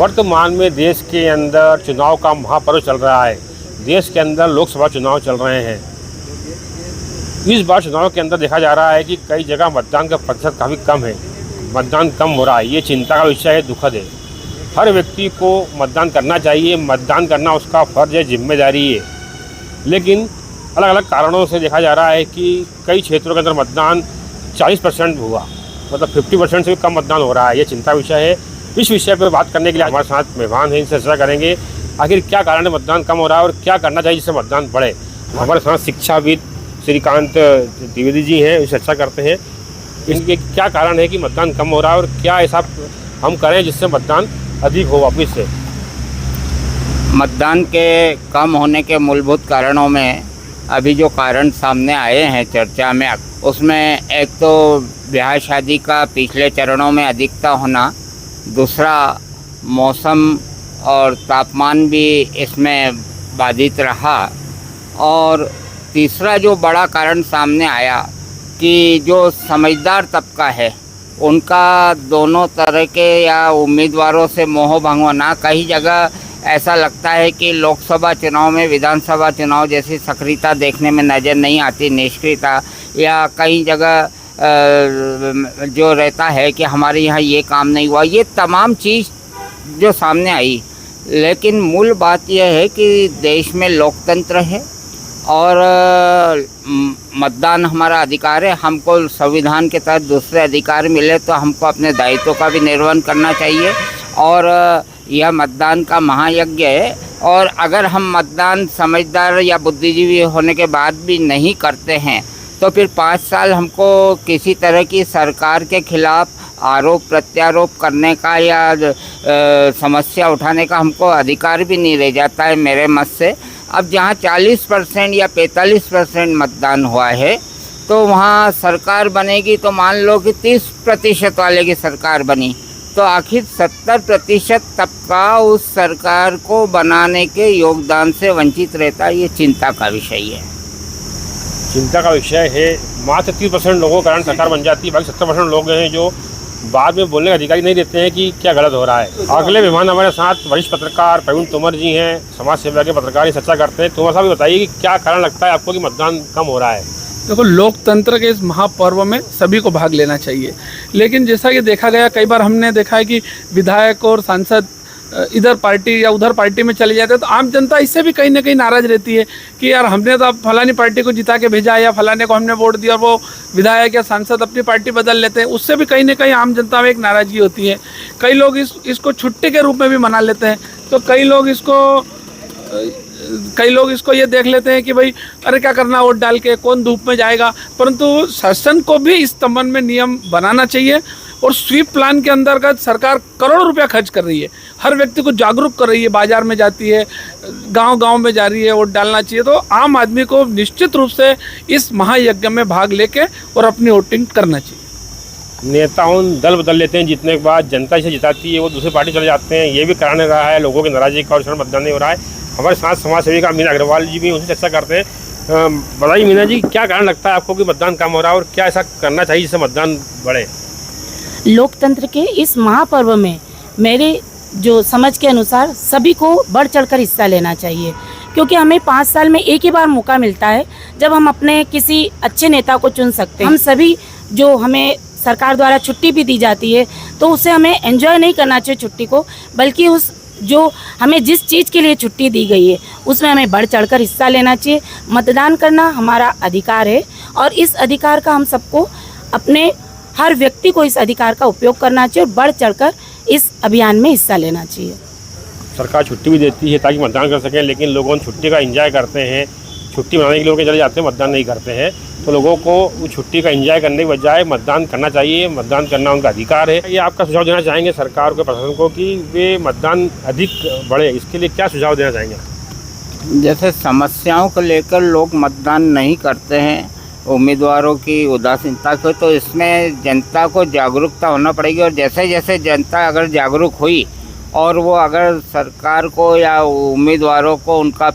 वर्तमान में देश के अंदर चुनाव का महापर्व चल रहा है। देश के अंदर लोकसभा चुनाव चल रहे हैं। इस बार चुनाव के अंदर देखा जा रहा है कि कई जगह मतदान का प्रतिशत काफ़ी कम है, मतदान कम हो रहा है। ये चिंता का विषय है, दुखद है। हर व्यक्ति को मतदान करना चाहिए, मतदान करना उसका फ़र्ज है, जिम्मेदारी है। लेकिन अलग अलग कारणों से देखा जा रहा है कि कई क्षेत्रों के अंदर मतदान 40% हुआ, मतलब 50% से भी कम मतदान हो रहा है। ये चिंता विषय है। इस विषय पर बात करने के लिए हमारे साथ मेहमान हैं, इनसे चर्चा करेंगे आखिर क्या कारण है मतदान कम हो रहा है और क्या करना चाहिए जिससे मतदान बढ़े। हमारे साथ शिक्षाविद श्रीकांत द्विवेदी जी हैं, इस चर्चा करते हैं इनके क्या कारण है कि मतदान कम हो रहा है और क्या ऐसा हम करें जिससे मतदान अधिक हो वापस से। मतदान के कम होने के मूलभूत कारणों में अभी जो कारण सामने आए हैं चर्चा में, उसमें एक तो ब्याह शादी का पिछले चरणों में अधिकता होना, दूसरा मौसम और तापमान भी इसमें बाधित रहा, और तीसरा जो बड़ा कारण सामने आया कि जो समझदार तबका है उनका दोनों तरह के या उम्मीदवारों से मोह भंग होना। कई जगह ऐसा लगता है कि लोकसभा चुनाव में विधानसभा चुनाव जैसी सक्रियता देखने में नज़र नहीं आती, निष्क्रियता, या कई जगह जो रहता है कि हमारे यहाँ ये काम नहीं हुआ, ये तमाम चीज़ जो सामने आई। लेकिन मूल बात यह है कि देश में लोकतंत्र है और मतदान हमारा अधिकार है। हमको संविधान के तहत दूसरे अधिकार मिले तो हमको अपने दायित्वों का भी निर्वहन करना चाहिए, और यह मतदान का महायज्ञ है। और अगर हम मतदान समझदार या बुद्धिजीवी होने के बाद भी नहीं करते हैं तो फिर 5 साल हमको किसी तरह की सरकार के खिलाफ आरोप प्रत्यारोप करने का या समस्या उठाने का हमको अधिकार भी नहीं रह जाता है मेरे मत से। अब जहाँ 40% या 45% मतदान हुआ है तो वहाँ सरकार बनेगी तो मान लो कि 30% वाले की सरकार बनी, तो आखिर 70% तबका उस सरकार को बनाने के योगदान से वंचित रहता है। ये चिंता का विषय है। चिंता का विषय है। मात्र 30% लोगों के कारण सरकार बन जाती है, बाकी 70% लोग हैं जो बाद में बोलने का अधिकारी नहीं देते हैं कि क्या गलत हो रहा है। अगले मेहमान हमारे साथ वरिष्ठ पत्रकार प्रवीण तोमर जी हैं, समाज सेवा के पत्रकार, चर्चा करते हैं। तोमर साहब बताइए कि क्या कारण लगता है आपको कि मतदान कम हो रहा है। देखो, लोकतंत्र के इस महापर्व में सभी को भाग लेना चाहिए, लेकिन जैसा कि देखा गया, कई बार हमने देखा है कि विधायक और सांसद इधर पार्टी या उधर पार्टी में चले जाते हैं तो आम जनता इससे भी कहीं ना कहीं नाराज़ रहती है कि यार हमने तो अब फलानी पार्टी को जिता के भेजा या फलाने को हमने वोट दिया और वो विधायक या सांसद अपनी पार्टी बदल लेते हैं। उससे भी कहीं ना कहीं आम जनता में एक नाराज़गी होती है। कई लोग इसको छुट्टी के रूप में भी मना लेते हैं, तो कई लोग इसको ये देख लेते हैं कि भाई अरे क्या करना वोट डाल के, कौन धूप में जाएगा। परंतु शासन को भी इस संबंध में नियम बनाना चाहिए, और स्वीप प्लान के अंतर्गत सरकार करोड़ों रुपया खर्च कर रही है, हर व्यक्ति को जागरूक कर रही है, बाजार में जाती है, गांव-गांव में जा रही है, वोट डालना चाहिए। तो आम आदमी को निश्चित रूप से इस महायज्ञ में भाग लेके और अपनी वोटिंग करना चाहिए। नेताओं दल बदल लेते हैं, जीतने के बाद जनता इसे जिताती है, वो दूसरी पार्टी चले जाते हैं। ये भी कारण रहा है लोगों की नाराजगी का, और मतदान नहीं हो रहा है। हमारे साथ समाज सेविका मीना अग्रवाल जी भी उनसे चर्चा करते हैं। बताइए मीना जी, क्या कारण लगता है आपको कि मतदान कम हो रहा है और क्या ऐसा करना चाहिए जिससे मतदान बढ़े। लोकतंत्र के इस महापर्व में मेरे जो समझ के अनुसार सभी को बढ़ चढ़कर हिस्सा लेना चाहिए, क्योंकि हमें 5 साल में एक ही बार मौका मिलता है जब हम अपने किसी अच्छे नेता को चुन सकते हैं। हम सभी जो हमें सरकार द्वारा छुट्टी भी दी जाती है तो उसे हमें एंजॉय नहीं करना चाहिए छुट्टी को, बल्कि उस जो हमें जिस चीज़ के लिए छुट्टी दी गई है उसमें हमें बढ़ चढ़कर हिस्सा लेना चाहिए। मतदान करना हमारा अधिकार है और इस अधिकार का हम सबको, अपने हर व्यक्ति को इस अधिकार का उपयोग करना चाहिए और बढ़ चढ़कर इस अभियान में हिस्सा लेना चाहिए। सरकार छुट्टी भी देती है ताकि मतदान कर सकें, लेकिन लोगों छुट्टी का एंजॉय करते हैं, छुट्टी मनाने के लिए चले जाते हैं, मतदान नहीं करते हैं। तो लोगों को वो छुट्टी का एंजॉय करने के बजाय मतदान करना चाहिए, मतदान करना उनका अधिकार है। ये आपका सुझाव देना चाहेंगे सरकार को, प्रशासन को कि वे मतदान अधिक बढ़े, इसके लिए क्या सुझाव देना चाहेंगे। जैसे समस्याओं को लेकर लोग मतदान नहीं करते हैं, उम्मीदवारों की उदासीनता को, तो इसमें जनता को जागरूकता होना पड़ेगी। और जैसे जैसे जनता अगर जागरूक हुई और वो अगर सरकार को या उम्मीदवारों को उनका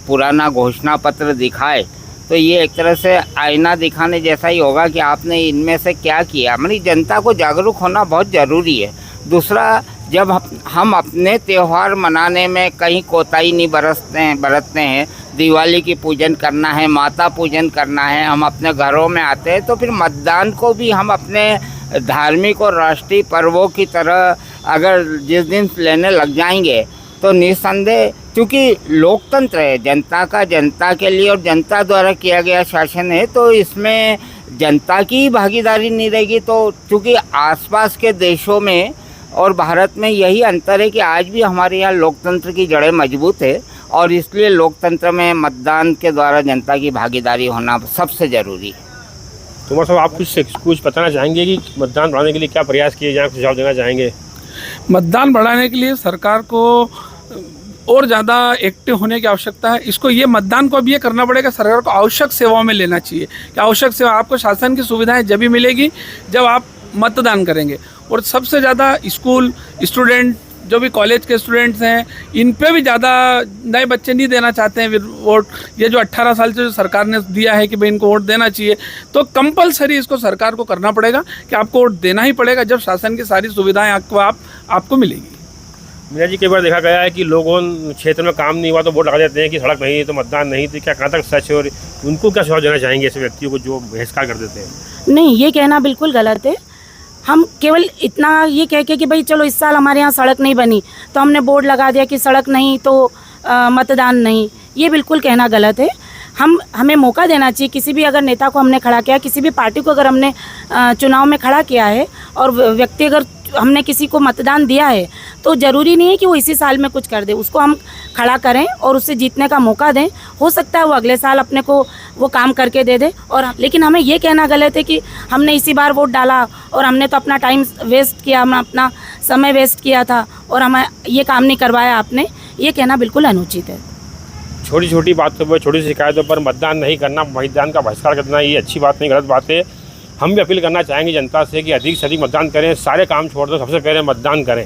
पुराना घोषणा पत्र दिखाए तो ये एक तरह से आईना दिखाने जैसा ही होगा कि आपने इनमें से क्या किया। हमारी जनता को जागरूक होना बहुत ज़रूरी है। दूसरा, जब हम अपने त्यौहार मनाने में कहीं कोताही नहीं बरतते हैं, दिवाली की पूजन करना है, माता पूजन करना है, हम अपने घरों में आते हैं, तो फिर मतदान को भी हम अपने धार्मिक और राष्ट्रीय पर्वों की तरह अगर जिस दिन लेने लग जाएंगे तो निस्संदेह, क्योंकि लोकतंत्र है, जनता का जनता के लिए और जनता द्वारा किया गया शासन है, तो इसमें जनता की भागीदारी नहीं रहेगी। तो क्योंकि आसपास के देशों में और भारत में यही अंतर है कि आज भी हमारे यहाँ लोकतंत्र की जड़ें मजबूत है, और इसलिए लोकतंत्र में मतदान के द्वारा जनता की भागीदारी होना सबसे ज़रूरी है। तुम्हारा साहब, आप कुछ बताना चाहेंगे कि मतदान बढ़ाने के लिए क्या प्रयास किए जाएँ, सुझाव देना चाहेंगे? मतदान बढ़ाने के लिए सरकार को और ज़्यादा एक्टिव होने की आवश्यकता है। इसको ये मतदान को अब ये करना पड़ेगा, सरकार को आवश्यक सेवाओं में लेना चाहिए कि आवश्यक सेवा आपको शासन की सुविधाएं जब भी मिलेगी जब आप मतदान करेंगे। और सबसे ज़्यादा स्कूल स्टूडेंट, जो भी कॉलेज के स्टूडेंट्स हैं, इन पे भी ज़्यादा नए बच्चे नहीं देना चाहते हैं वोट। ये जो 18 साल से जो सरकार ने दिया है कि भाई इनको वोट देना चाहिए, तो कंपलसरी इसको सरकार को करना पड़ेगा कि आपको वोट देना ही पड़ेगा जब शासन की सारी सुविधाएं आपको मिलेगी। मीना जी, कई बार देखा गया है कि लोगों क्षेत्र में काम नहीं हुआ तो वोट लगा देते हैं कि सड़क नहीं है तो मतदान नहीं, तो क्या कहाँ तक सच है और उनको क्या सुझाव देना चाहेंगे ऐसे व्यक्तियों को जो बहिष्कार कर देते हैं? नहीं, ये कहना बिल्कुल गलत है। हम केवल इतना ये कह के कि भाई चलो इस साल हमारे यहाँ सड़क नहीं बनी तो हमने बोर्ड लगा दिया कि सड़क नहीं तो मतदान नहीं, ये बिल्कुल कहना गलत है। हमें मौका देना चाहिए। किसी भी अगर नेता को हमने खड़ा किया, किसी भी पार्टी को अगर हमने चुनाव में खड़ा किया है और व्यक्ति अगर हमने किसी को मतदान दिया है, तो ज़रूरी नहीं है कि वो इसी साल में कुछ कर दे। उसको हम खड़ा करें और उससे जीतने का मौका दें। हो सकता है वो अगले साल अपने को वो काम करके दे दे। और लेकिन हमें ये कहना गलत है कि हमने इसी बार वोट डाला और हमने तो अपना टाइम वेस्ट किया, हमने अपना समय वेस्ट किया था और हमें ये काम नहीं करवाया आपने, ये कहना बिल्कुल अनुचित है। छोटी छोटी बातों पर, छोटी सी शिकायतों पर मतदान नहीं करना, मतदान का बहिष्कार करना, ये अच्छी बात नहीं, गलत बात है। हम भी अपील करना चाहेंगे जनता से कि अधिक से अधिक मतदान करें, सारे काम छोड़ दो, सबसे पहले मतदान करें।